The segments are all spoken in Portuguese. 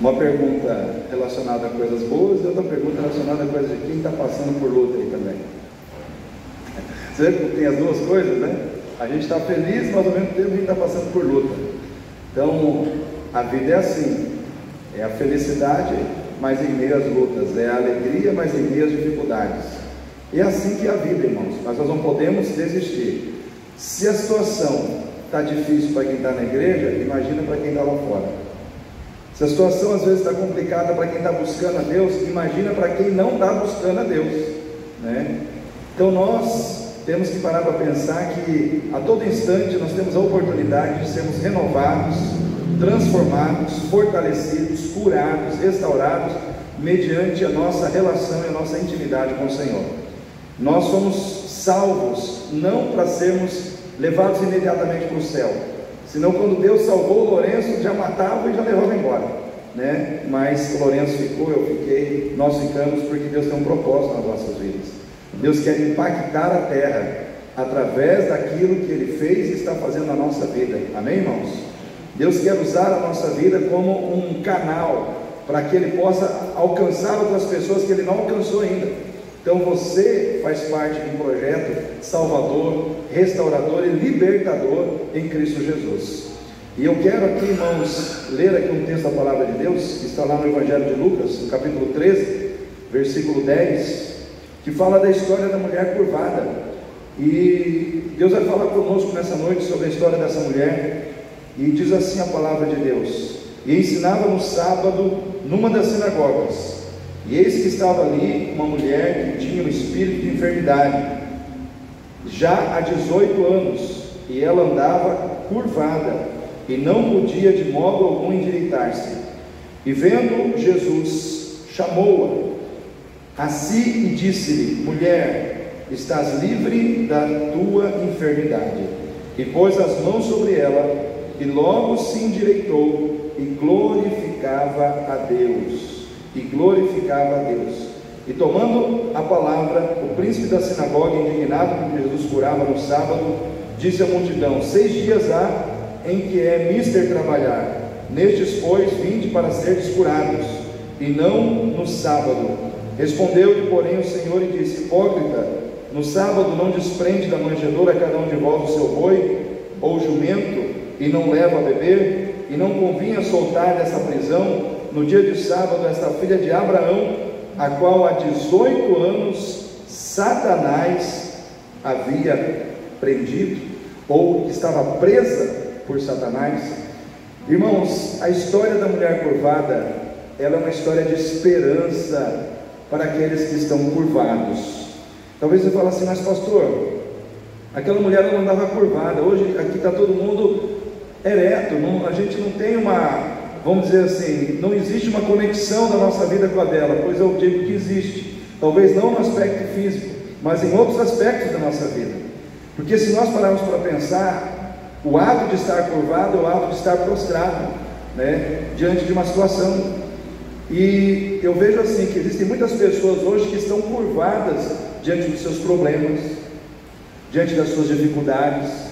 Uma pergunta relacionada a coisas boas e outra pergunta relacionada a coisas de quem está passando por luta aí também. Você vê que tem as duas coisas, né? A gente está feliz, mas ao mesmo tempo a gente está passando por luta. Então, a vida é assim, é a felicidade, mas em meio às lutas, é a alegria, mas em meio às dificuldades. E é assim que é a vida, irmãos, mas nós não podemos desistir. Se a situação está difícil para quem está na igreja, imagina para quem está lá fora. Se a situação às vezes está complicada para quem está buscando a Deus, imagina para quem não está buscando a Deus, né? Então nós temos que parar para pensar que a todo instante nós temos a oportunidade de sermos renovados, transformados, fortalecidos, curados, restaurados, mediante a nossa relação e a nossa intimidade com o Senhor. Nós somos salvos não para sermos levados imediatamente para o céu, senão quando Deus salvou o Lourenço, já matava e já levava embora, né? Mas o Lourenço ficou, eu fiquei, nós ficamos, porque Deus tem um propósito nas nossas vidas. Deus quer impactar a terra através daquilo que Ele fez e está fazendo na nossa vida, amém, irmãos? Deus quer usar a nossa vida como um canal para que Ele possa alcançar outras pessoas que Ele não alcançou ainda. Então você faz parte de um projeto salvador, restaurador e libertador em Cristo Jesus. E eu quero aqui, irmãos, ler aqui um texto da palavra de Deus, que está lá no Evangelho de Lucas, no capítulo 13, versículo 10, que fala da história da mulher curvada. E Deus vai falar conosco nessa noite sobre a história dessa mulher. E diz assim a palavra de Deus: e ensinava no sábado numa das sinagogas. E eis que estava ali uma mulher que tinha um espírito de enfermidade, já há 18 anos, e ela andava curvada, e não podia de modo algum endireitar-se. E vendo Jesus, chamou-a a si e disse-lhe: mulher, estás livre da tua enfermidade. E pôs as mãos sobre ela, e logo se endireitou, e glorificava a Deus. E tomando a palavra, o príncipe da sinagoga, indignado porque Jesus curava no sábado, disse à multidão: 6 dias há em que é mister trabalhar, nestes pois vinde para seres curados, e não no sábado. Respondeu-lhe porém o Senhor e disse: hipócrita, no sábado não desprende da manjedoura cada um de vós o seu boi ou jumento, e não leva a beber? E não convinha soltar dessa prisão no dia de sábado esta filha de Abraão, a qual há 18 anos Satanás havia prendido, ou estava presa por Satanás? Irmãos, a história da mulher curvada, ela é uma história de esperança para aqueles que estão curvados. Talvez você fale assim: mas pastor, aquela mulher não andava curvada, hoje aqui está todo mundo ereto, a gente não tem vamos dizer assim, não existe uma conexão da nossa vida com a dela. Pois eu digo que existe, talvez não no aspecto físico, mas em outros aspectos da nossa vida. Porque se nós pararmos para pensar, o ato de estar curvado é o ato de estar prostrado, né, diante de uma situação. E eu vejo assim, que existem muitas pessoas hoje que estão curvadas diante dos seus problemas, diante das suas dificuldades.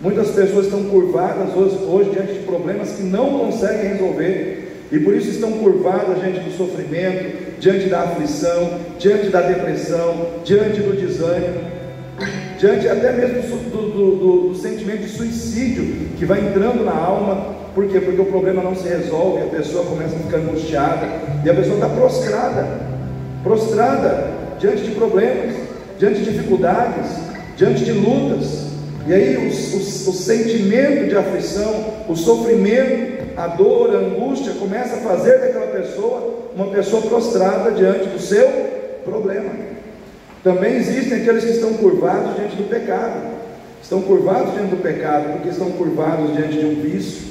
Muitas pessoas estão curvadas hoje diante de problemas que não conseguem resolver, e por isso estão curvadas diante do sofrimento, diante da aflição, diante da depressão, diante do desânimo, diante até mesmo do sentimento de suicídio que vai entrando na alma. Por quê? Porque o problema não se resolve, a pessoa começa a ficar angustiada, e a pessoa está prostrada diante de problemas, diante de dificuldades, diante de lutas. E aí o sentimento de aflição, o sofrimento, a dor, a angústia começa a fazer daquela pessoa uma pessoa prostrada diante do seu problema. Também existem aqueles que estão curvados diante do pecado. Estão curvados diante do pecado porque estão curvados diante de um vício,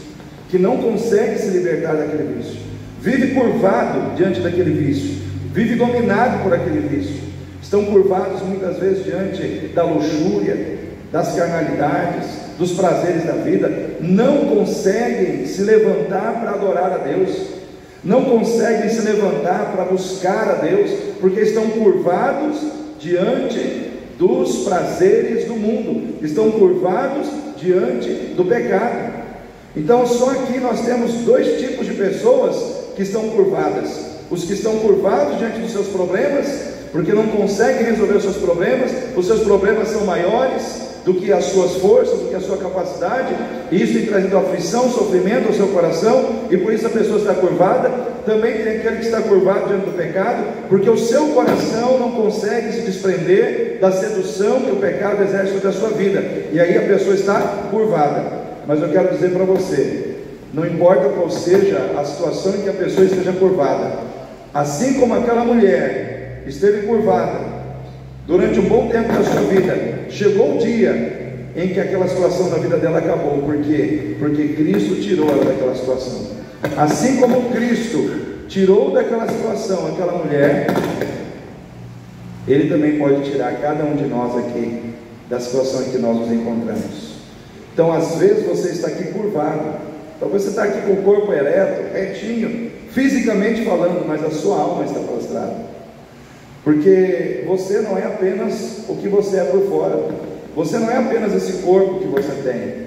que não consegue se libertar daquele vício. Vive curvado diante daquele vício, vive dominado por aquele vício. Estão curvados muitas vezes diante da luxúria, das carnalidades, dos prazeres da vida. Não conseguem se levantar para adorar a Deus, não conseguem se levantar para buscar a Deus, porque estão curvados diante dos prazeres do mundo, estão curvados diante do pecado. Então só aqui nós temos 2 tipos de pessoas que estão curvadas. Os que estão curvados diante dos seus problemas, porque não conseguem resolver os seus problemas são maiores do que as suas forças, do que a sua capacidade, e isso tem trazido aflição, sofrimento ao seu coração, e por isso a pessoa está curvada. Também tem aquele que está curvado diante do pecado, porque o seu coração não consegue se desprender da sedução que o pecado exerce sobre a sua vida, e aí a pessoa está curvada. Mas eu quero dizer para você, não importa qual seja a situação em que a pessoa esteja curvada, assim como aquela mulher esteve curvada durante um bom tempo da sua vida, chegou o dia em que aquela situação da vida dela acabou. Por quê? Porque Cristo tirou ela daquela situação. Assim como Cristo tirou daquela situação aquela mulher, Ele também pode tirar cada um de nós aqui da situação em que nós nos encontramos. Então, às vezes você está aqui curvado, talvez você está aqui com o corpo ereto, retinho, fisicamente falando, mas a sua alma está prostrada. Porque você não é apenas o que você é por fora, você não é apenas esse corpo que você tem,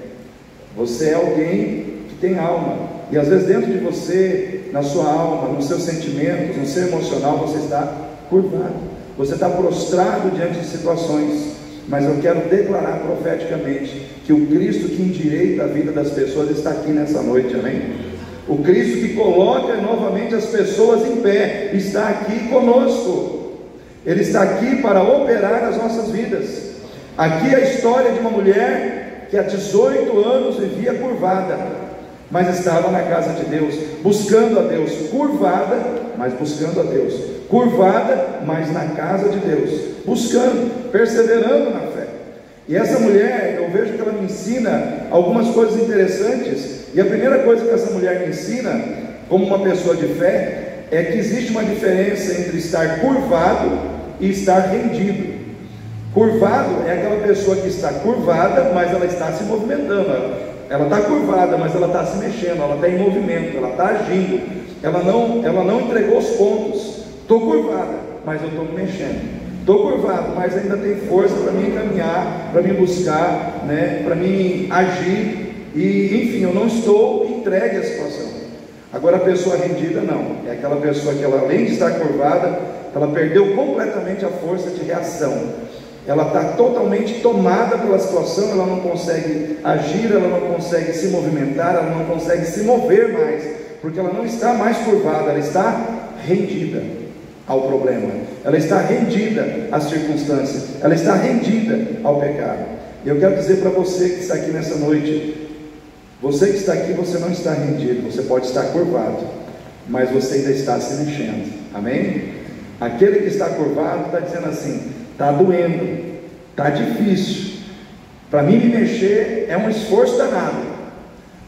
você é alguém que tem alma, e às vezes dentro de você, na sua alma, nos seus sentimentos, no seu emocional, você está curvado, você está prostrado diante de situações. Mas eu quero declarar profeticamente que o Cristo que endireita a vida das pessoas está aqui nessa noite, amém? O Cristo que coloca novamente as pessoas em pé está aqui conosco. Ele está aqui para operar as nossas vidas. Aqui é a história de uma mulher que há 18 anos vivia curvada, mas estava na casa de Deus, buscando a Deus, curvada, mas buscando a Deus, curvada, mas na casa de Deus, buscando, perseverando na fé. E essa mulher, eu vejo que ela me ensina algumas coisas interessantes, e a primeira coisa que essa mulher me ensina, como uma pessoa de fé, é que existe uma diferença entre estar curvado e estar rendido. Curvado é aquela pessoa que está curvada, mas ela está se movimentando. Ela está curvada, mas ela está se mexendo, ela está em movimento, ela está agindo. Ela não entregou os pontos. Estou curvada, mas eu estou me mexendo. Estou curvado, mas ainda tem força para me encaminhar, para me buscar, né, para me agir. E enfim, eu não estou entregue à situação. Agora a pessoa rendida não, é aquela pessoa que ela, além de estar curvada, ela perdeu completamente a força de reação. Ela está totalmente tomada pela situação, ela não consegue agir, ela não consegue se movimentar, ela não consegue se mover mais, porque ela não está mais curvada, ela está rendida ao problema, ela está rendida às circunstâncias, ela está rendida ao pecado. E eu quero dizer para você que está aqui nessa noite, você que está aqui, você não está rendido, você pode estar curvado, mas você ainda está se mexendo, amém? Aquele que está curvado está dizendo assim: está doendo, está difícil, para mim me mexer é um esforço danado,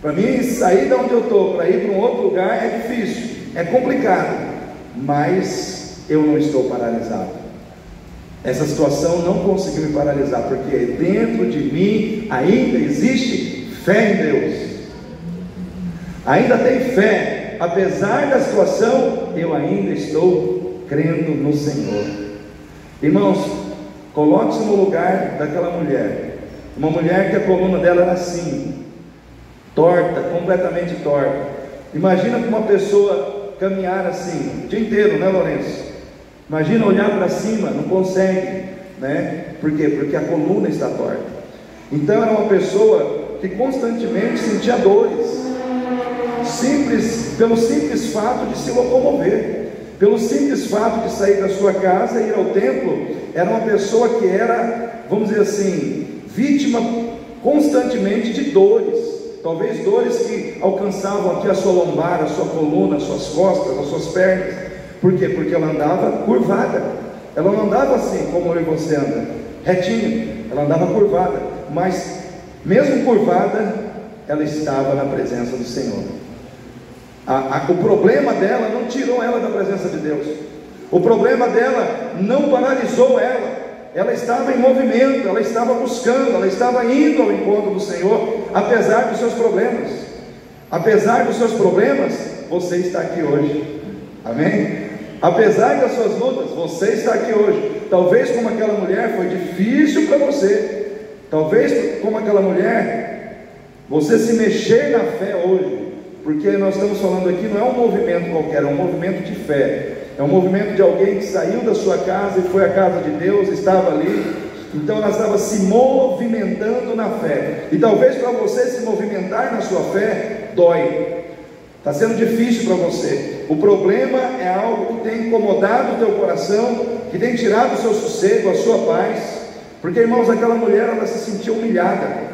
para mim sair de onde eu estou, para ir para um outro lugar é difícil, é complicado, mas eu não estou paralisado. Essa situação não conseguiu me paralisar, porque dentro de mim ainda existe fé em Deus, ainda tem fé, apesar da situação, eu ainda estou crendo no Senhor. Irmãos, coloque-se no lugar daquela mulher, uma mulher que a coluna dela era assim, torta, completamente torta. Imagina uma pessoa caminhar assim o dia inteiro, né, Lourenço? Imagina olhar para cima, não consegue, né? Por quê? Porque a coluna está torta. Então era uma pessoa que constantemente sentia dores, pelo simples fato de se locomover, pelo simples fato de sair da sua casa e ir ao templo. Era uma pessoa que era, vamos dizer assim, vítima constantemente de dores, talvez dores que alcançavam aqui a sua lombar, a sua coluna, as suas costas, as suas pernas. Por quê? Porque ela andava curvada, ela não andava assim como eu e você anda, retinho, ela andava curvada, mas mesmo curvada, ela estava na presença do Senhor. O problema dela não tirou ela da presença de Deus, o problema dela não paralisou ela estava em movimento, ela estava buscando, ela estava indo ao encontro do Senhor, apesar dos seus problemas. Apesar dos seus problemas, você está aqui hoje, amém? Apesar das suas lutas, você está aqui hoje. Talvez como aquela mulher foi difícil para você, talvez como aquela mulher, você se mexer na fé hoje, porque nós estamos falando aqui, não é um movimento qualquer, é um movimento de fé, é um movimento de alguém que saiu da sua casa e foi à casa de Deus, estava ali, então ela estava se movimentando na fé. E talvez para você se movimentar na sua fé, dói, está sendo difícil para você. O problema é algo que tem incomodado o teu coração, que tem tirado o seu sossego, a sua paz. Porque, irmãos, aquela mulher, ela se sentia humilhada,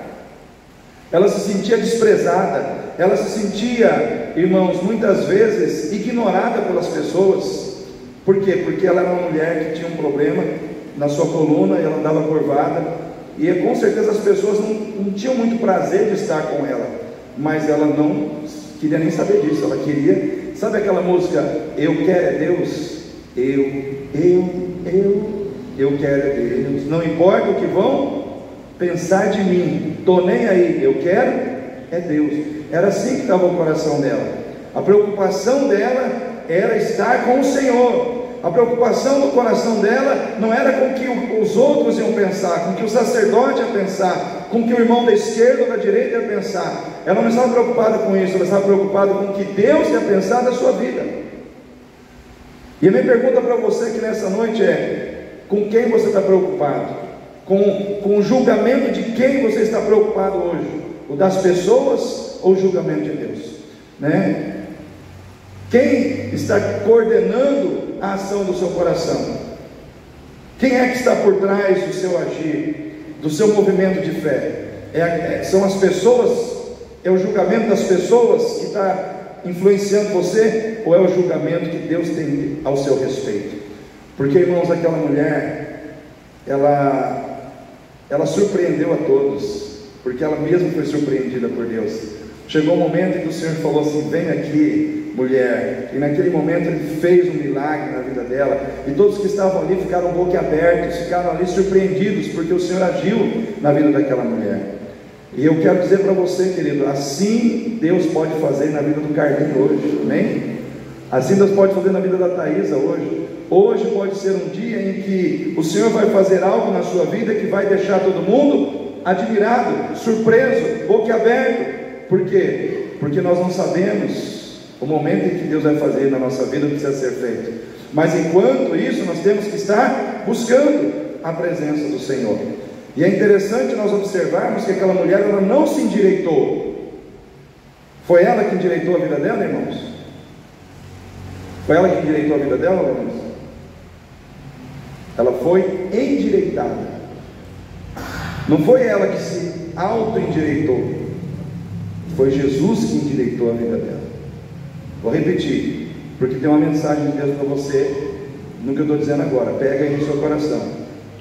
ela se sentia desprezada, ela se sentia, irmãos, muitas vezes ignorada pelas pessoas. Por quê? Porque ela era uma mulher que tinha um problema na sua coluna, e ela andava curvada, e com certeza as pessoas não tinham muito prazer de estar com ela, mas ela não queria nem saber disso. Ela queria, sabe aquela música, eu quero é Deus, eu quero é Deus, não importa o que vão pensar de mim, estou nem aí, eu quero é Deus. Era assim que estava o coração dela. A preocupação dela era estar com o Senhor. A preocupação do coração dela não era com o que os outros iam pensar, com o que o sacerdote ia pensar, com o que o irmão da esquerda ou da direita ia pensar. Ela não estava preocupada com isso, ela estava preocupada com o que Deus ia pensar da sua vida. E a minha pergunta para você aqui nessa noite é: com quem você está preocupado? Com o julgamento de quem você está preocupado hoje? O das pessoas ou o julgamento de Deus? Né? Quem está coordenando a ação do seu coração? Quem é que está por trás do seu agir, do seu movimento de fé? São as pessoas? É o julgamento das pessoas que está influenciando você? Ou é o julgamento que Deus tem ao seu respeito? Porque, irmãos, aquela mulher, ela surpreendeu a todos, porque ela mesma foi surpreendida por Deus. Chegou um momento em que o Senhor falou assim: vem aqui, mulher. E naquele momento Ele fez um milagre na vida dela, e todos que estavam ali ficaram boquiabertos, ficaram ali surpreendidos, porque o Senhor agiu na vida daquela mulher. E eu quero dizer para você, querido, assim Deus pode fazer na vida do Carlinho hoje, amém? Assim Deus pode fazer na vida da Thaisa hoje. Hoje pode ser um dia em que o Senhor vai fazer algo na sua vida que vai deixar todo mundo admirado, surpreso, boquiaberto. Por quê? Porque nós não sabemos o momento em que Deus vai fazer na nossa vida o que precisa ser feito. Mas enquanto isso, nós temos que estar buscando a presença do Senhor. E é interessante nós observarmos que aquela mulher, ela não se endireitou. Foi ela que endireitou a vida dela, irmãos? Foi ela que endireitou a vida dela, irmãos? Ela foi endireitada. Não foi ela que se auto-endireitou, foi Jesus que endireitou a vida dela. Vou repetir, porque tem uma mensagem de Deus para você no que eu estou dizendo agora. Pega aí no seu coração.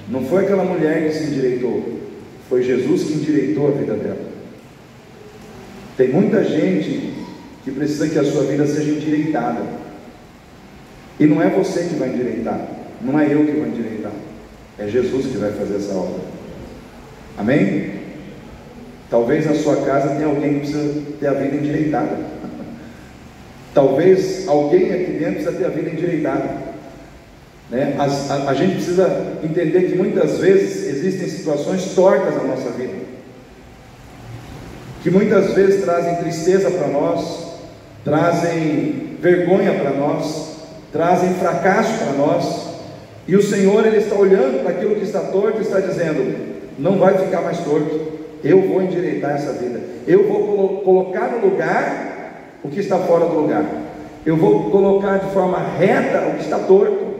Não foi aquela mulher que se endireitou, foi Jesus que endireitou a vida dela. Tem muita gente que precisa que a sua vida seja endireitada, e não é você que vai endireitar, não é eu que vou endireitar, é Jesus que vai fazer essa obra. Amém? Talvez na sua casa tenha alguém que precisa ter a vida endireitada. Talvez alguém aqui dentro precisa ter a vida endireitada, né? A gente precisa entender que muitas vezes existem situações tortas na nossa vida, que muitas vezes trazem tristeza para nós, trazem vergonha para nós, trazem fracasso para nós, e o Senhor, Ele está olhando para aquilo que está torto e está dizendo: não vai ficar mais torto, eu vou endireitar essa vida, eu vou colocar no lugar o que está fora do lugar, eu vou colocar de forma reta o que está torto.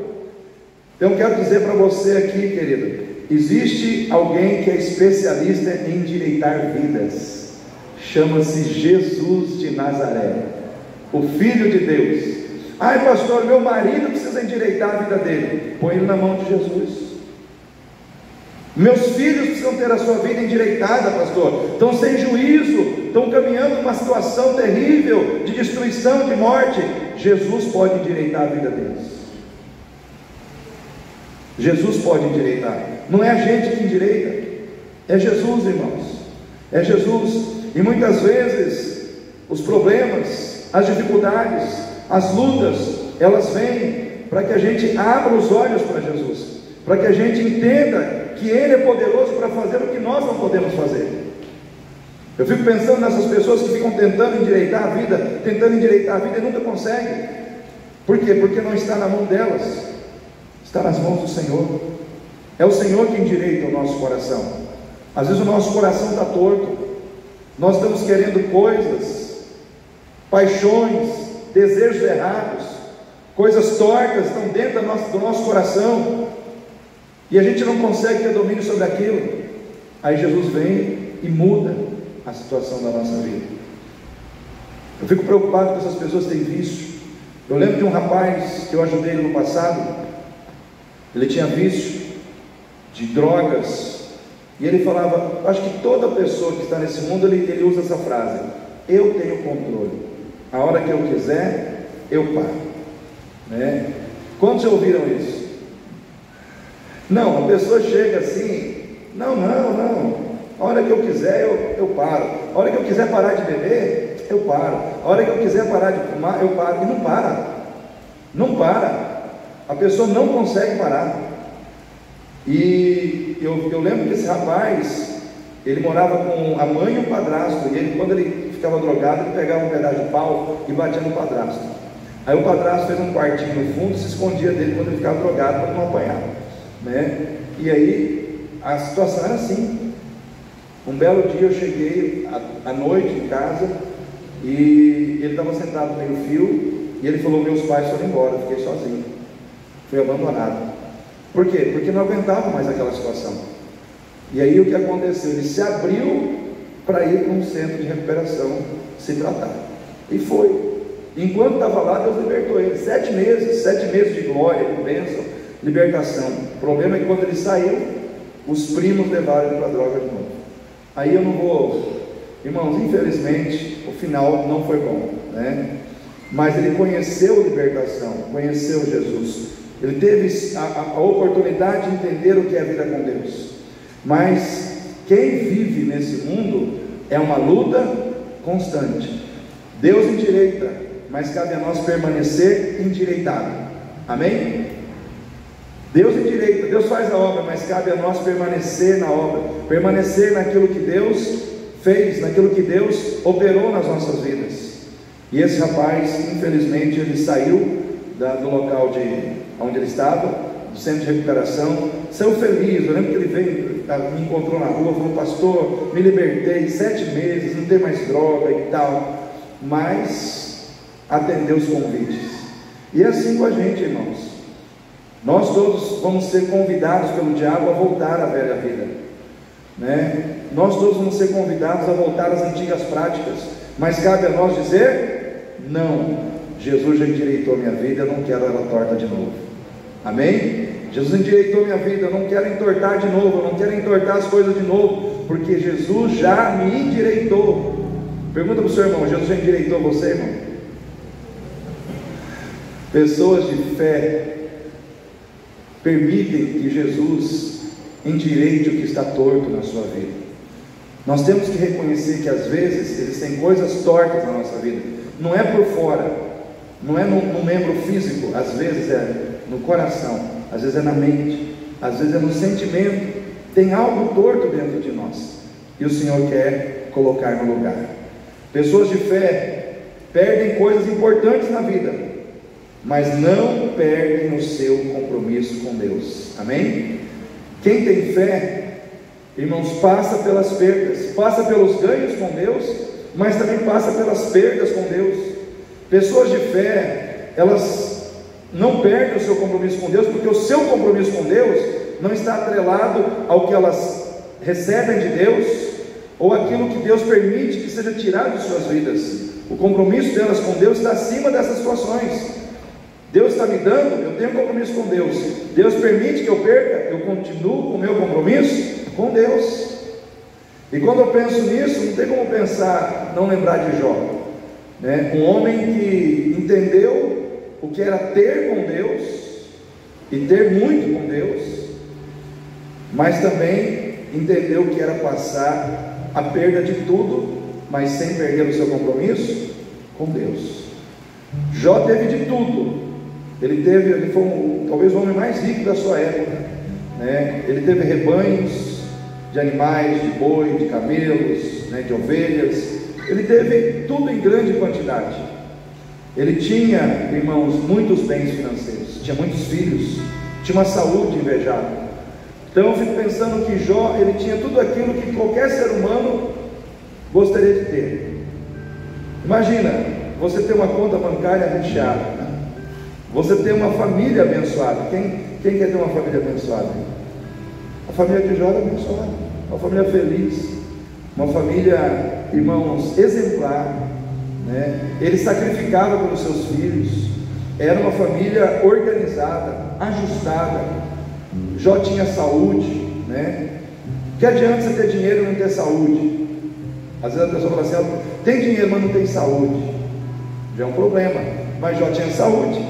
Então eu quero dizer para você aqui, querido, existe alguém que é especialista em endireitar vidas, chama-se Jesus de Nazaré, o Filho de Deus. Ai, pastor, meu marido precisa endireitar a vida dele. Põe ele na mão de Jesus. Meus filhos precisam ter a sua vida endireitada, pastor, estão sem juízo, estão caminhando numa situação terrível de destruição, de morte. Jesus pode endireitar a vida deles. Jesus pode endireitar. Não é a gente que endireita, é Jesus, irmãos, é Jesus. E muitas vezes os problemas, as dificuldades, as lutas, elas vêm para que a gente abra os olhos para Jesus, para que a gente entenda que Ele é poderoso para fazer o que nós não podemos fazer. Eu fico pensando nessas pessoas que ficam tentando endireitar a vida e nunca conseguem. Por quê? Porque não está na mão delas, está nas mãos do Senhor. É o Senhor que endireita o nosso coração. Às vezes o nosso coração está torto, nós estamos querendo coisas, paixões, desejos errados, coisas tortas estão dentro do nosso coração, e a gente não consegue ter domínio sobre aquilo. Aí Jesus vem e muda a situação da nossa vida. Eu fico preocupado com essas pessoas que têm vício. Eu lembro de um rapaz que eu ajudei no passado. Ele tinha vício de drogas, e ele falava, acho que toda pessoa que está nesse mundo, ele usa essa frase: eu tenho controle, a hora que eu quiser, eu paro, né? Quantos já ouviram isso? Não, a pessoa chega assim, não, a hora que eu quiser, eu paro, a hora que eu quiser parar de beber, eu paro, a hora que eu quiser parar de fumar, eu paro, e não para, a pessoa não consegue parar. E eu lembro que esse rapaz, ele morava com a mãe e o padrasto, e ele, quando ele ficava drogado, ele pegava um pedaço de pau e batia no padrasto. Aí o padrasto fez um quartinho no fundo, se escondia dele quando ele ficava drogado, para não apanhar, né? E aí a situação era assim. Um belo dia eu cheguei à noite em casa, e ele estava sentado no meio-fio, e ele falou: meus pais foram embora, eu fiquei sozinho, fui abandonado. Por quê? Porque não aguentava mais aquela situação. E aí o que aconteceu? Ele se abriu para ir para um centro de recuperação se tratar, e foi. Enquanto estava lá, Deus libertou ele. 7 meses de glória, de bênção, libertação. O problema é que quando ele saiu, os primos levaram ele para a droga de novo. Aí eu não vou, irmãos, infelizmente o final não foi bom, né? Mas ele conheceu a libertação, conheceu Jesus, ele teve a oportunidade de entender o que é a vida com Deus. Mas quem vive nesse mundo é uma luta constante. Deus endireita, mas cabe a nós permanecer endireitado. Amém? Deus endireita, Deus faz a obra, mas cabe a nós permanecer na obra, permanecer naquilo que Deus fez, naquilo que Deus operou nas nossas vidas. E esse rapaz, infelizmente, ele saiu do local onde ele estava, do centro de recuperação, saiu feliz. Eu lembro que ele veio, me encontrou na rua, falou: pastor, me libertei, 7 meses, não tem mais droga e tal, mas atendeu os convites. E é assim com a gente, irmãos. Nós todos vamos ser convidados pelo diabo a voltar à velha vida, né? Nós todos vamos ser convidados a voltar às antigas práticas, mas cabe a nós dizer: não, Jesus já endireitou minha vida, eu não quero ela torta de novo. Amém? Jesus endireitou minha vida, eu não quero entortar de novo, eu não quero entortar as coisas de novo, porque Jesus já me endireitou. Pergunta para o seu irmão: Jesus já endireitou você, irmão? Pessoas de fé permitem que Jesus endireite o que está torto na sua vida. Nós temos que reconhecer que às vezes existem coisas tortas na nossa vida. Não é por fora, não é no membro físico, às vezes é no coração, às vezes é na mente, às vezes é no sentimento. Tem algo torto dentro de nós, e o Senhor quer colocar no lugar. Pessoas de fé perdem coisas importantes na vida, mas não perdem o seu compromisso com Deus. Amém? Quem tem fé, irmãos, passa pelas perdas, passa pelos ganhos com Deus, mas também passa pelas perdas com Deus. Pessoas de fé, elas não perdem o seu compromisso com Deus, porque o seu compromisso com Deus não está atrelado ao que elas recebem de Deus, ou aquilo que Deus permite que seja tirado de suas vidas. O compromisso delas com Deus está acima dessas situações. Deus está me dando, eu tenho compromisso com Deus. Deus permite que eu perca, eu continuo com o meu compromisso com Deus. E quando eu penso nisso, não tem como pensar, não lembrar de Jó, né? Um homem que entendeu o que era ter com Deus, e ter muito com Deus, mas também entendeu o que era passar a perda de tudo, mas sem perder o seu compromisso com Deus. Jó teve de tudo. Ele foi talvez o homem mais rico da sua época, né? Ele teve rebanhos de animais, de boi, de camelos, né, de ovelhas, ele teve tudo em grande quantidade. Ele tinha, irmãos, muitos bens financeiros, tinha muitos filhos, tinha uma saúde invejável. Então eu fico pensando que Jó, ele tinha tudo aquilo que qualquer ser humano gostaria de ter. Imagina, você ter uma conta bancária recheada, né? Você ter uma família abençoada. Quem quer ter uma família abençoada? A família de Jó era abençoada, uma família feliz, uma família, irmãos, exemplar, né? Ele sacrificava pelos seus filhos, era uma família organizada, ajustada. Jó tinha saúde, né? Que adianta você ter dinheiro e não ter saúde? Às vezes a pessoa fala assim: tem dinheiro, mas não tem saúde. Já é um problema. Mas Jó tinha saúde,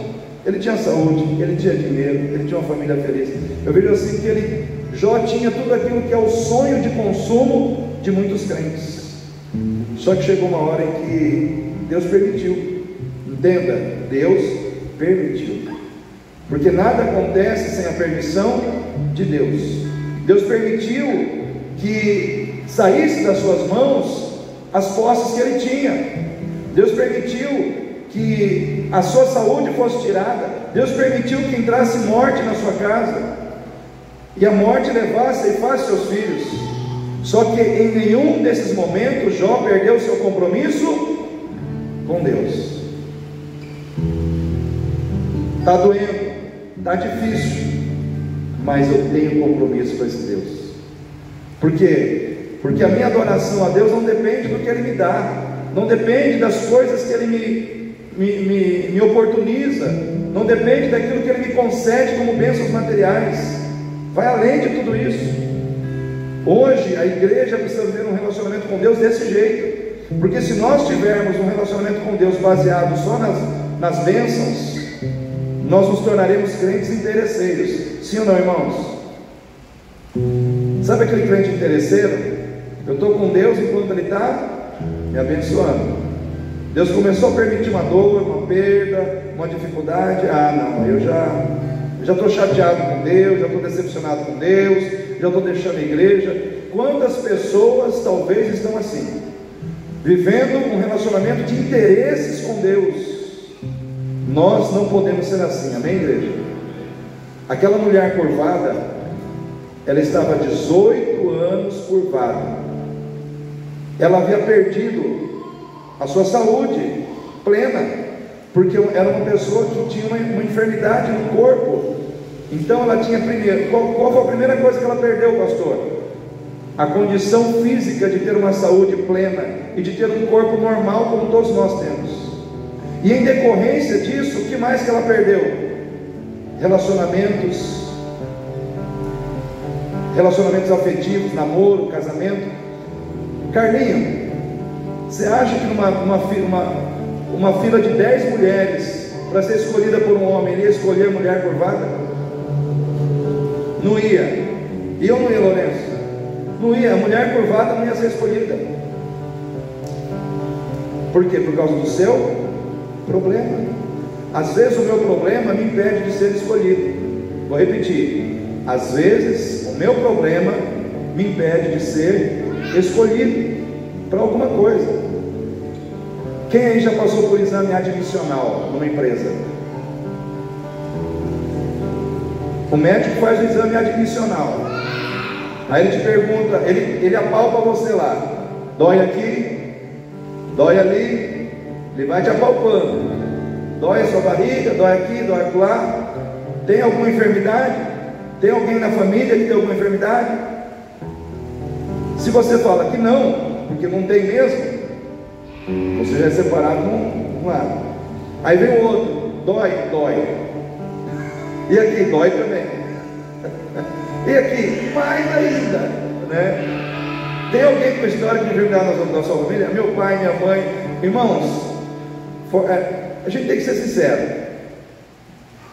ele tinha saúde, ele tinha dinheiro, ele tinha uma família feliz. Eu vejo assim que Jó tinha tudo aquilo que é o sonho de consumo de muitos crentes. Só que chegou uma hora em que Deus permitiu. Entenda, Deus permitiu, porque nada acontece sem a permissão de Deus. Deus permitiu que saísse das suas mãos as posses que ele tinha. Deus permitiu que a sua saúde fosse tirada. Deus permitiu que entrasse morte na sua casa, e a morte levasse e faz seus filhos. Só que em nenhum desses momentos Jó perdeu seu compromisso com Deus. Está doendo, está difícil, mas eu tenho compromisso com esse Deus. Por quê? Porque a minha adoração a Deus não depende do que Ele me dá, não depende das coisas que Ele me oportuniza, não depende daquilo que Ele me concede como bênçãos materiais. Vai além de tudo isso. Hoje a igreja precisa ter um relacionamento com Deus desse jeito, porque se nós tivermos um relacionamento com Deus baseado só nas bênçãos, nós nos tornaremos crentes interesseiros. Sim ou não, irmãos? Sabe aquele crente interesseiro? Eu estou com Deus enquanto Ele está me abençoando. Deus começou a permitir uma dor, uma perda, uma dificuldade. Não, eu já estou chateado com Deus, já estou decepcionado com Deus, já estou deixando a igreja. Quantas pessoas talvez estão assim, vivendo um relacionamento de interesses com Deus? Nós não podemos ser assim, amém, igreja? Aquela mulher curvada, ela estava 18 anos curvada. Ela havia perdido a sua saúde plena, porque era uma pessoa que tinha uma enfermidade no corpo. Então ela tinha primeiro, qual foi a primeira coisa que ela perdeu, pastor? A condição física de ter uma saúde plena e de ter um corpo normal como todos nós temos. E em decorrência disso, o que mais que ela perdeu? Relacionamentos afetivos, namoro, casamento. Carlinho, você acha que uma fila de 10 mulheres para ser escolhida por um homem, ele ia escolher a mulher curvada? Não ia. Ia ou não ia, Lourenço? Não ia. A mulher curvada não ia ser escolhida. Por quê? Por causa do seu problema. Às vezes o meu problema me impede de ser escolhido. Vou repetir: às vezes o meu problema me impede de ser escolhido para alguma coisa. Quem aí já passou por exame admissional numa empresa? O médico faz o exame admissional, aí ele te pergunta, ele apalpa você lá, dói aqui, dói ali, ele vai te apalpando, dói a sua barriga, dói aqui, dói lá, tem alguma enfermidade? Tem alguém na família que tem alguma enfermidade? Se você fala que não, porque não tem mesmo, você já é separado num lado. Aí vem o outro, dói, e aqui, dói também. E aqui, mais ainda, né? Tem alguém com história de enfermidade na sua família? Meu pai, minha mãe. Irmãos, a gente tem que ser sincero.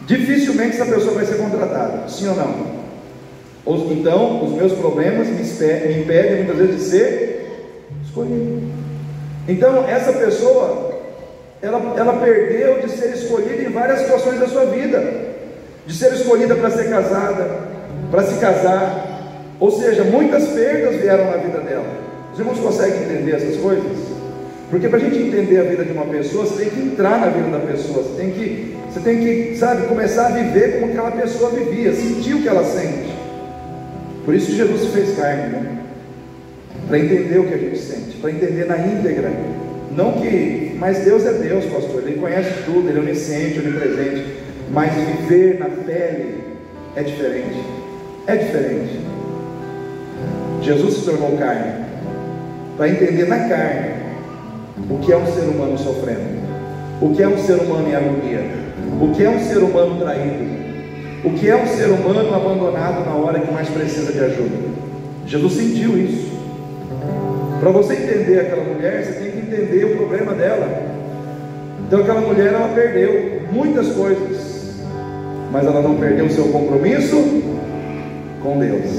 Dificilmente essa pessoa vai ser contratada, sim ou não? Então, os meus problemas me impedem muitas vezes de ser escolhido. Então, essa pessoa, ela perdeu de ser escolhida em várias situações da sua vida, de ser escolhida para ser casada, para se casar, ou seja, muitas perdas vieram na vida dela. Os irmãos conseguem entender essas coisas? Porque para a gente entender a vida de uma pessoa, você tem que entrar na vida da pessoa, você tem que, sabe, começar a viver como aquela pessoa vivia, sentir o que ela sente. Por isso Jesus se fez carne, né? Para entender o que a gente sente, para entender na íntegra. Mas Deus é Deus, pastor, Ele conhece tudo, Ele é onisciente, onipresente. Mas viver na pele é diferente. É diferente. Jesus se tornou carne para entender na carne o que é um ser humano sofrendo, o que é um ser humano em agonia, o que é um ser humano traído, o que é um ser humano abandonado na hora que mais precisa de ajuda. Jesus sentiu isso. Para você entender aquela mulher, você tem que entender o problema dela. Então aquela mulher, ela perdeu muitas coisas, mas ela não perdeu o seu compromisso com Deus.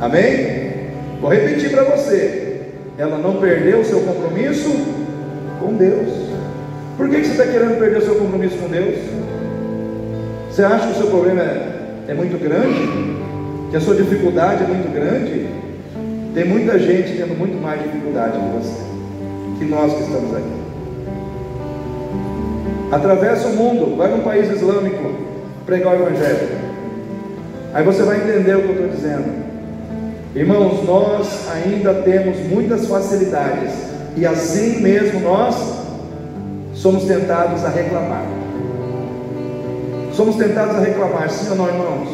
Amém? Vou repetir para você. Ela não perdeu o seu compromisso com Deus. Por que você está querendo perder o seu compromisso com Deus? Você acha que o seu problema é muito grande? Que a sua dificuldade é muito grande? Tem muita gente tendo muito mais dificuldade que você, que nós que estamos aqui. Atravessa o mundo, vai num país islâmico pregar o Evangelho. Aí você vai entender o que eu estou dizendo. Irmãos, nós ainda temos muitas facilidades, e assim mesmo nós somos tentados a reclamar. Somos tentados a reclamar, sim ou não, irmãos?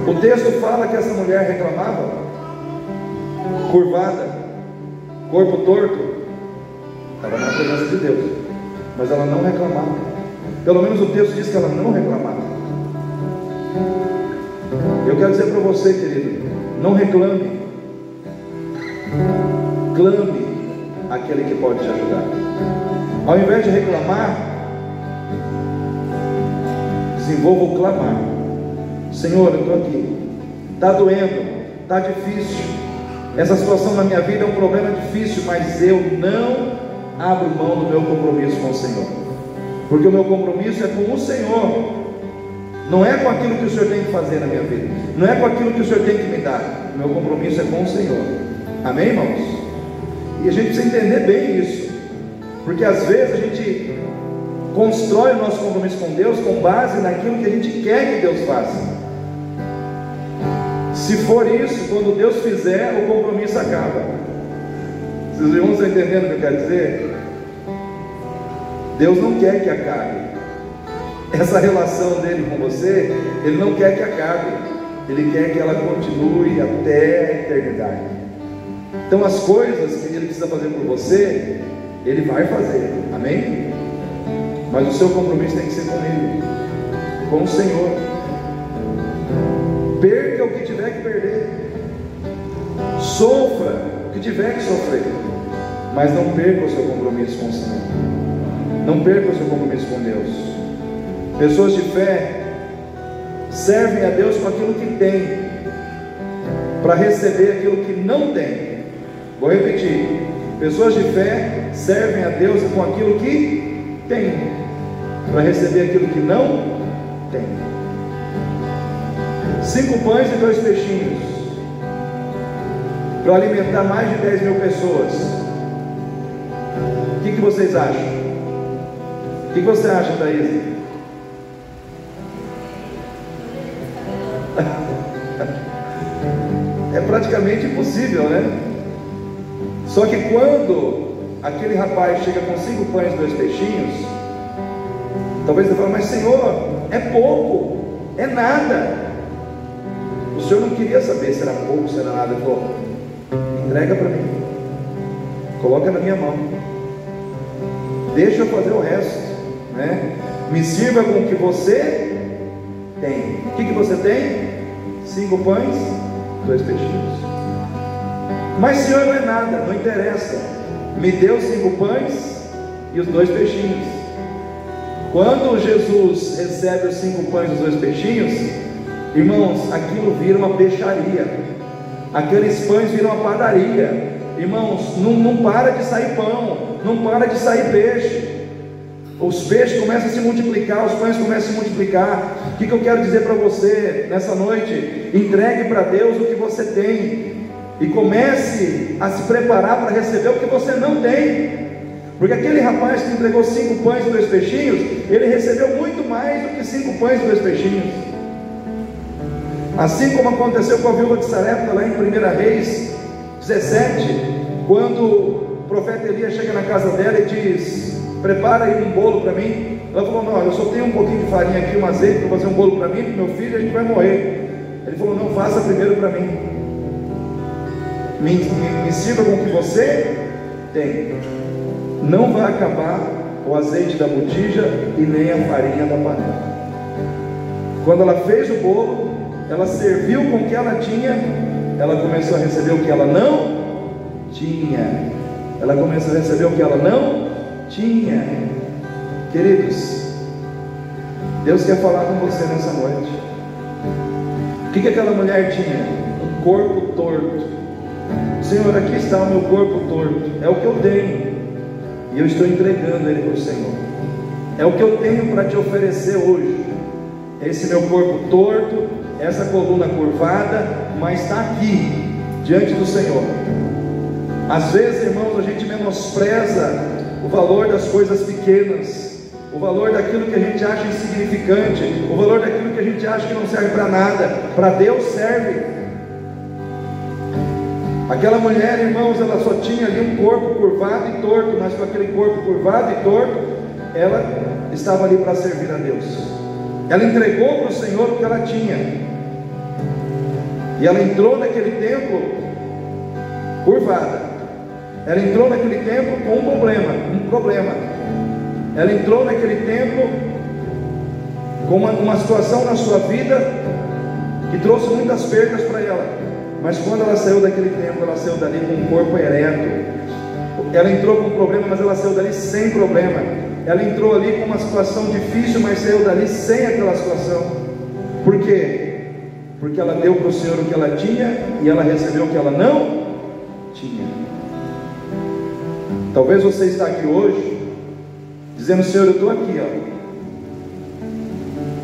O texto fala que essa mulher reclamava, curvada, corpo torto, estava na presença de Deus, mas ela não reclamava. Pelo menos o texto diz que ela não reclamava. Eu quero dizer para você, querido, não reclame, clame aquele que pode te ajudar. Ao invés de reclamar, desenvolva o clamar. Senhor, eu estou aqui, está doendo, está difícil, essa situação na minha vida é um problema difícil, mas eu não abro mão do meu compromisso com o Senhor, porque o meu compromisso é com o Senhor. Não é com aquilo que o Senhor tem que fazer na minha vida, não é com aquilo que o Senhor tem que me dar. O meu compromisso é com o Senhor. Amém, irmãos? E a gente precisa entender bem isso, porque às vezes a gente constrói o nosso compromisso com Deus com base naquilo que a gente quer que Deus faça. Se for isso, quando Deus fizer, o compromisso acaba. Vocês irmãos estão entendendo o que eu quero dizer? Deus não quer que acabe essa relação dele com você. Ele não quer que acabe, ele quer que ela continue até a eternidade. Então as coisas que ele precisa fazer por você, ele vai fazer, amém? Mas o seu compromisso tem que ser com ele, com o Senhor. Perca o que tiver que perder, sofra o que tiver que sofrer, mas não perca o seu compromisso com o Senhor, não perca o seu compromisso com Deus. Pessoas de fé servem a Deus com aquilo que tem, para receber aquilo que não tem. Vou repetir: pessoas de fé servem a Deus com aquilo que tem, para receber aquilo que não tem. 5 pães e 2 peixinhos, para alimentar mais de 10 mil pessoas. O que vocês acham? O que você acha, Thaís? É praticamente impossível, né? Só que quando aquele rapaz chega com 5 pães e 2 peixinhos, talvez ele fale: mas Senhor, é pouco, é nada. O Senhor não queria saber se era pouco, se era nada. Ele falou: entrega para mim, coloca na minha mão, deixa eu fazer o resto, né? Me sirva com o que você tem. O que você tem? 5 pães, 2 peixinhos. Mas Senhor, não é nada, não interessa. Me deu 5 pães e os 2 peixinhos. Quando Jesus recebe os 5 pães e os 2 peixinhos, irmãos, aquilo vira uma peixaria. Aqueles pães viram uma padaria. Irmãos, não para de sair pão, não para de sair peixe. Os peixes começam a se multiplicar, os pães começam a se multiplicar. O que eu quero dizer para você nessa noite? Entregue para Deus o que você tem. e comece a se preparar para receber o que você não tem. Porque aquele rapaz que entregou 5 pães e 2 peixinhos, ele recebeu muito mais do que 5 pães e 2 peixinhos. Assim como aconteceu com a viúva de Sarepta lá em 1 Reis 17, quando o profeta Elias chega na casa dela e diz: prepara aí um bolo para mim. Ela falou: não, eu só tenho um pouquinho de farinha aqui, um azeite para fazer um bolo para mim, para meu filho, a gente vai morrer. Ele falou: não, faça primeiro para mim. Me sirva com o que você tem. Não vai acabar o azeite da botija e nem a farinha da panela. Quando ela fez o bolo, ela serviu com o que ela tinha, ela começou a receber o que ela não tinha. Ela começou a receber o que ela não tinha. Queridos, Deus quer falar com você nessa noite. O que aquela mulher tinha? Um corpo torto. Senhor, aqui está o meu corpo torto, é o que eu tenho, e eu estou entregando ele para o Senhor. É o que eu tenho para te oferecer hoje. Esse meu corpo torto, essa coluna curvada, mas está aqui, diante do Senhor. Às vezes, irmãos, a gente menospreza o valor das coisas pequenas, o valor daquilo que a gente acha insignificante, o valor daquilo que a gente acha que não serve para nada. Para Deus serve. Aquela mulher, irmãos, ela só tinha ali um corpo curvado e torto, mas com aquele corpo curvado e torto, ela estava ali para servir a Deus. Ela entregou para o Senhor o que ela tinha, e ela entrou naquele templo curvada. Ela entrou naquele templo com um problema. Ela entrou naquele templo com uma situação na sua vida que trouxe muitas perdas para ela. Mas quando ela saiu daquele templo, ela saiu dali com um corpo ereto. Ela entrou com um problema, mas ela saiu dali sem problema. Ela entrou ali com uma situação difícil, mas saiu dali sem aquela situação. Por quê? Porque ela deu para o Senhor o que ela tinha, e ela recebeu o que ela não tinha. Talvez você está aqui hoje dizendo: Senhor, eu estou aqui,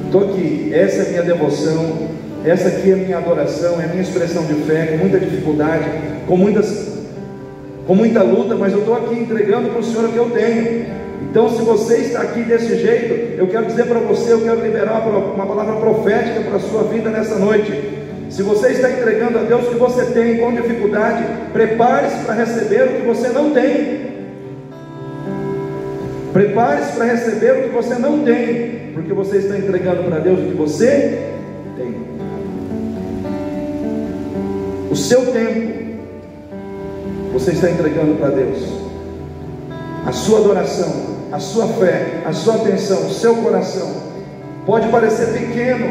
estou aqui, essa é a minha devoção, essa aqui é a minha adoração, é a minha expressão de fé, com muita dificuldade, com muita luta, mas eu estou aqui entregando para o Senhor o que eu tenho. Então, se você está aqui desse jeito, eu quero dizer para você, eu quero liberar uma palavra profética para a sua vida nessa noite. Se você está entregando a Deus o que você tem com dificuldade, prepare-se para receber o que você não tem. Prepare-se para receber o que você não tem, porque você está entregando para Deus o que você tem. O seu tempo você está entregando para Deus. A sua adoração, a sua fé, a sua atenção, o seu coração. Pode parecer pequeno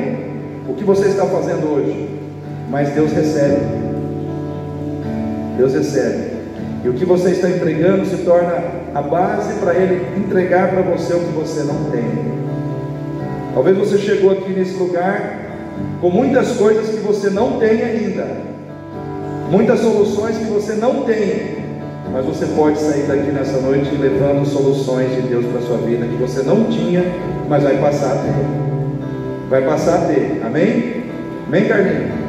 o que você está fazendo hoje, mas Deus recebe. Deus recebe. E o que você está entregando se torna a base para Ele entregar para você o que você não tem. Talvez você chegou aqui nesse lugar com muitas coisas que você não tem ainda, muitas soluções que você não tem, mas você pode sair daqui nessa noite levando soluções de Deus para a sua vida que você não tinha, mas vai passar a ter. Vai passar a ter. Amém? Amém, Carlinhos?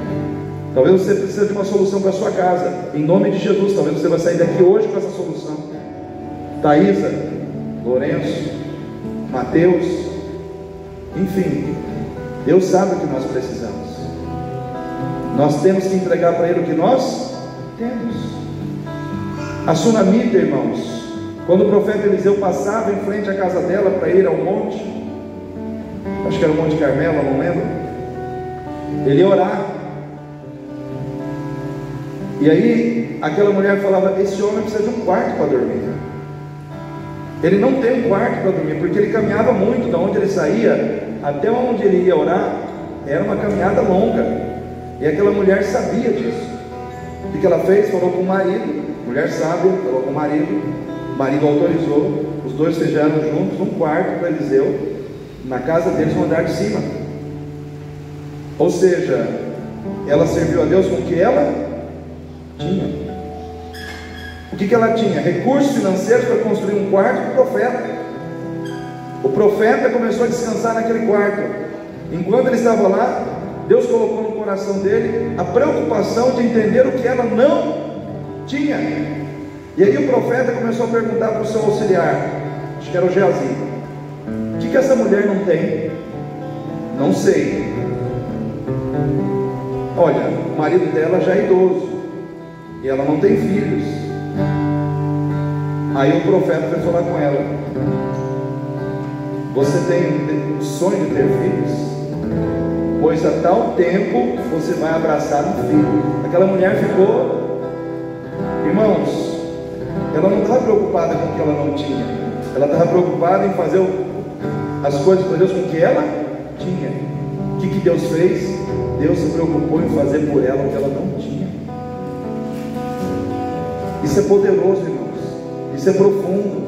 Talvez você precise de uma solução para a sua casa. Em nome de Jesus, talvez você vai sair daqui hoje com essa solução. Thaisa, Lourenço, Mateus, enfim, Deus sabe o que nós precisamos. Nós temos que entregar para Ele o que nós temos. A sunamita, irmãos, quando o profeta Eliseu passava em frente à casa dela para ir ao monte, acho que era o Monte Carmelo, não lembro, ele ia orar. E aí aquela mulher falava: esse homem precisa de um quarto para dormir. Ele não tem um quarto para dormir, porque ele caminhava muito. Da onde ele saía até onde ele ia orar era uma caminhada longa, e aquela mulher sabia disso. O que ela fez? Falou com o marido, mulher sábia, falou com o marido autorizou, os dois fecharam juntos um quarto para Eliseu, na casa deles, no andar de cima. Ou seja, ela serviu a Deus com o que ela tinha. O que ela tinha? Recursos financeiros para construir um quarto para o profeta. O profeta começou a descansar naquele quarto. Enquanto ele estava lá, Deus colocou no coração dele a preocupação de entender o que ela não tinha. E aí o profeta começou a perguntar para o seu auxiliar, acho que era o Geazi: o que essa mulher não tem? Não sei. Olha, o marido dela já é idoso e ela não tem filhos. Aí o profeta foi falar com ela: você tem o sonho de ter filhos? Pois a tal tempo você vai abraçar um filho. Aquela mulher ficou, irmãos, ela não estava preocupada com o que ela não tinha, ela estava preocupada em fazer as coisas para Deus com o que ela tinha. O que Deus fez? Deus se preocupou em fazer por ela o que ela não tinha. Isso é poderoso, irmãos, isso é profundo.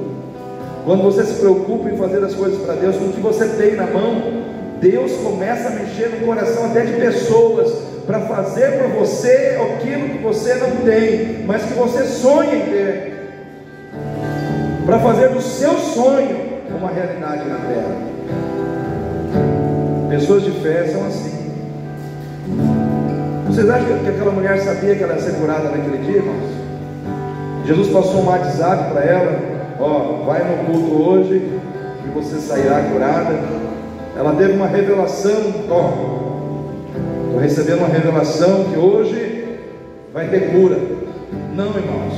Quando você se preocupa em fazer as coisas para Deus com o que você tem na mão, Deus começa a mexer no coração até de pessoas para fazer por você aquilo que você não tem, mas que você sonha em ter, para fazer do seu sonho uma realidade na terra. Pessoas de fé são assim. Vocês acham que aquela mulher sabia que ela ia ser curada naquele dia, irmãos? Jesus passou um WhatsApp para ela: ó, vai no culto hoje e você sairá curada. Ela teve uma revelação: ó, estou recebendo uma revelação que hoje vai ter cura. Não, irmãos,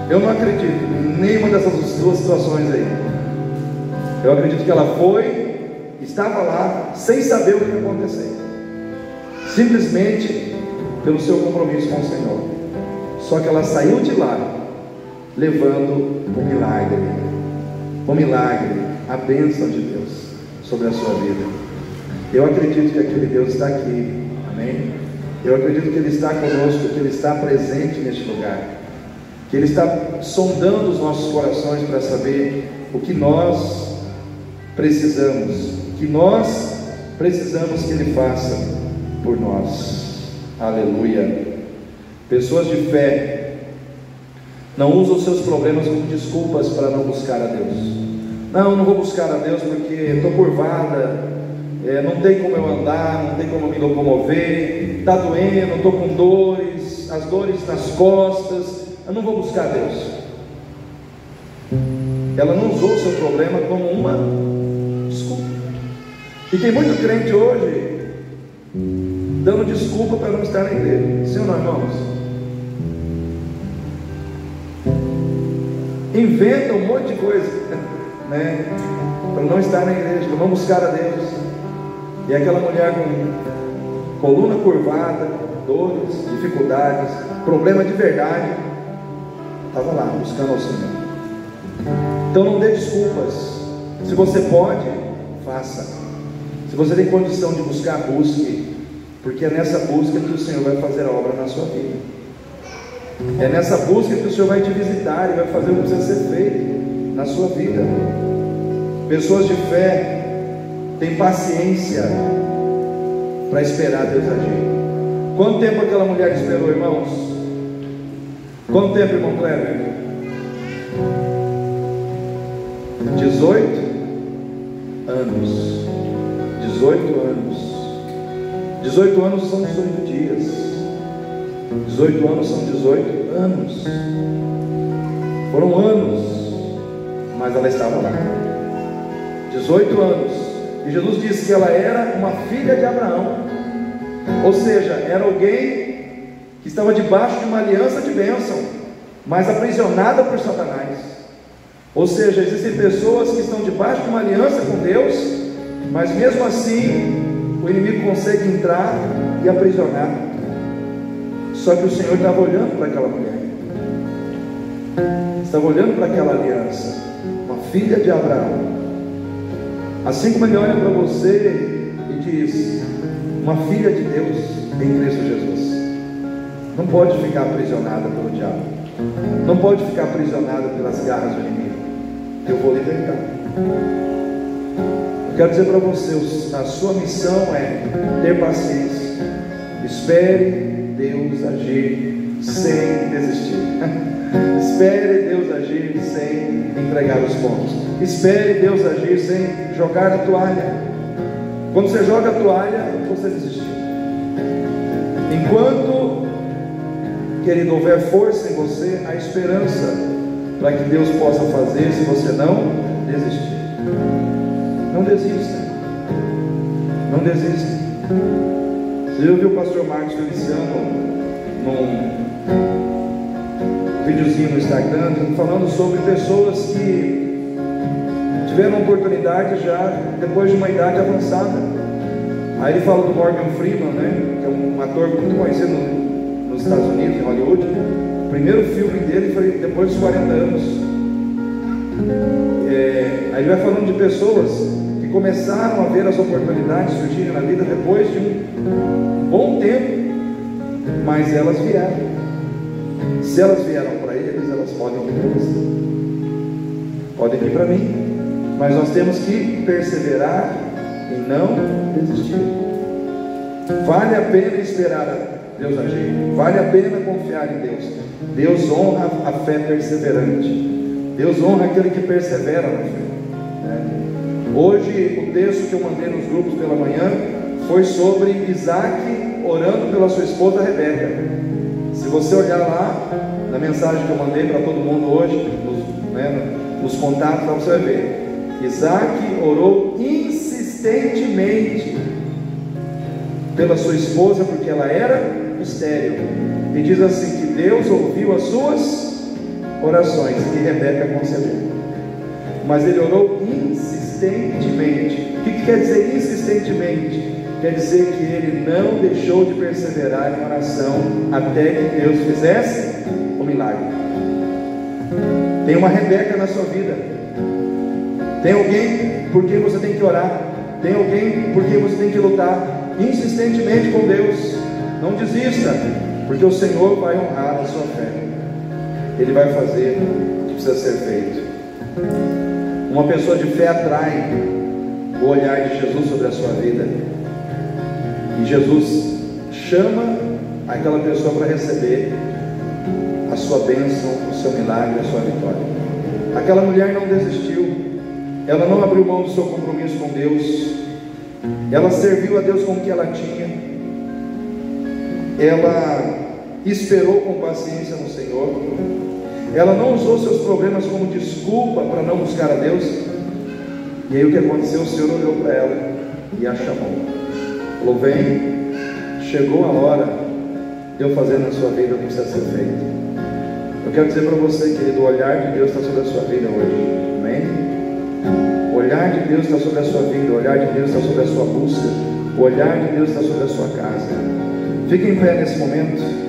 eu não acredito em nenhuma dessas duas situações aí. Eu acredito que ela foi, estava lá, sem saber o que ia acontecer, simplesmente pelo seu compromisso com o Senhor. Só que ela saiu de lá levando o milagre, a bênção de Deus sobre a sua vida. Eu acredito que aquele Deus está aqui, amém? Eu acredito que Ele está conosco, que Ele está presente neste lugar, que Ele está sondando os nossos corações para saber o que nós precisamos, que Ele faça por nós. Aleluia. Pessoas de fé não usam os seus problemas como desculpas para não buscar a Deus. Não vou buscar a Deus porque estou curvada, não tem como eu andar, não tem como me locomover, está doendo, estou com dores, as dores nas costas, eu não vou buscar a Deus. Ela não usou o seu problema como uma desculpa. E tem muito crente hoje dando desculpa para não estar na igreja. Sim ou não, irmãos? Inventa um monte de coisa, né, para não estar na igreja, para não buscar a Deus. E aquela mulher com coluna curvada, dores, dificuldades, problema de verdade, estava lá buscando ao Senhor. Então não dê desculpas. Se você pode, faça. Se você tem condição de buscar, busque, porque é nessa busca que o Senhor vai fazer a obra na sua vida. É nessa busca que o Senhor vai te visitar e vai fazer o que precisa ser feito na sua vida. Pessoas de fé têm paciência para esperar Deus agir. Quanto tempo aquela mulher esperou, irmãos? Quanto tempo, irmão Cleber? 18 anos. 18 anos. 18 anos são 18 dias. 18 anos são 18 anos. Foram anos, mas ela estava lá. 18 anos. E Jesus disse que ela era uma filha de Abraão. Ou seja, era alguém que estava debaixo de uma aliança de bênção, mas aprisionada por Satanás. Ou seja, existem pessoas que estão debaixo de uma aliança com Deus, mas mesmo assim o inimigo consegue entrar e aprisionar. Só que o Senhor estava olhando para aquela mulher, estava olhando para aquela aliança, uma filha de Abraão. Assim como Ele olha para você e diz: uma filha de Deus em Cristo Jesus. Não pode ficar aprisionada pelo diabo, não pode ficar aprisionada pelas garras do inimigo. Eu vou libertar. Eu quero dizer para você, a sua missão é ter paciência. Espere Deus agir sem desistir. Espere Deus agir sem entregar os pontos. Espere Deus agir sem jogar a toalha. Quando você joga a toalha, você desistiu. Enquanto, querido, houver força em você, há esperança para que Deus possa fazer, se você não desistir. Não desista. Não desista. Você já ouviu o pastor Marcos Feliciano num videozinho no Instagram, falando sobre pessoas que tiveram oportunidade já depois de uma idade avançada. Aí ele fala do Morgan Freeman, né, que é um ator muito conhecido nos Estados Unidos, em Hollywood. O primeiro filme dele foi depois dos 40 anos. Aí ele vai falando de pessoas que começaram a ver as oportunidades surgirem na vida depois de um bom tempo, mas elas vieram. Se elas vieram para eles, elas podem vir para você, podem vir para mim, mas nós temos que perseverar e não desistir. Vale a pena esperar a Deus agir, vale a pena confiar em Deus. Deus honra a fé perseverante, Deus honra aquele que persevera na fé. Hoje o texto que eu mandei nos grupos pela manhã foi sobre Isaac orando pela sua esposa Rebeca. Se você olhar lá na mensagem que eu mandei para todo mundo hoje, nos contatos, lá você vai ver. Isaac orou insistentemente pela sua esposa, porque ela era estéril. E diz assim, que Deus ouviu as suas orações e Rebeca concebeu. Mas ele orou insistentemente. O que quer dizer insistentemente? Quer dizer que ele não deixou de perseverar em oração até que Deus fizesse o milagre. Tem uma Rebeca na sua vida. Tem alguém por quem você tem que orar. Tem alguém por quem você tem que lutar insistentemente com Deus. Não desista, porque o Senhor vai honrar a sua fé. Ele vai fazer o que precisa ser feito. Uma pessoa de fé atrai o olhar de Jesus sobre a sua vida. E Jesus chama aquela pessoa para receber a sua bênção, o seu milagre, a sua vitória. Aquela mulher não desistiu, ela não abriu mão do seu compromisso com Deus, ela serviu a Deus com o que ela tinha, ela esperou com paciência no Senhor, ela não usou seus problemas como desculpa para não buscar a Deus. E aí o que aconteceu? O Senhor olhou para ela e a chamou. Falou, vem, chegou a hora de eu fazer na sua vida o que precisa ser feito. Eu quero dizer para você, querido, o olhar de Deus está sobre a sua vida hoje. Amém? O olhar de Deus está sobre a sua vida, o olhar de Deus está sobre a sua busca, o olhar de Deus está sobre a sua casa. Fique em pé nesse momento.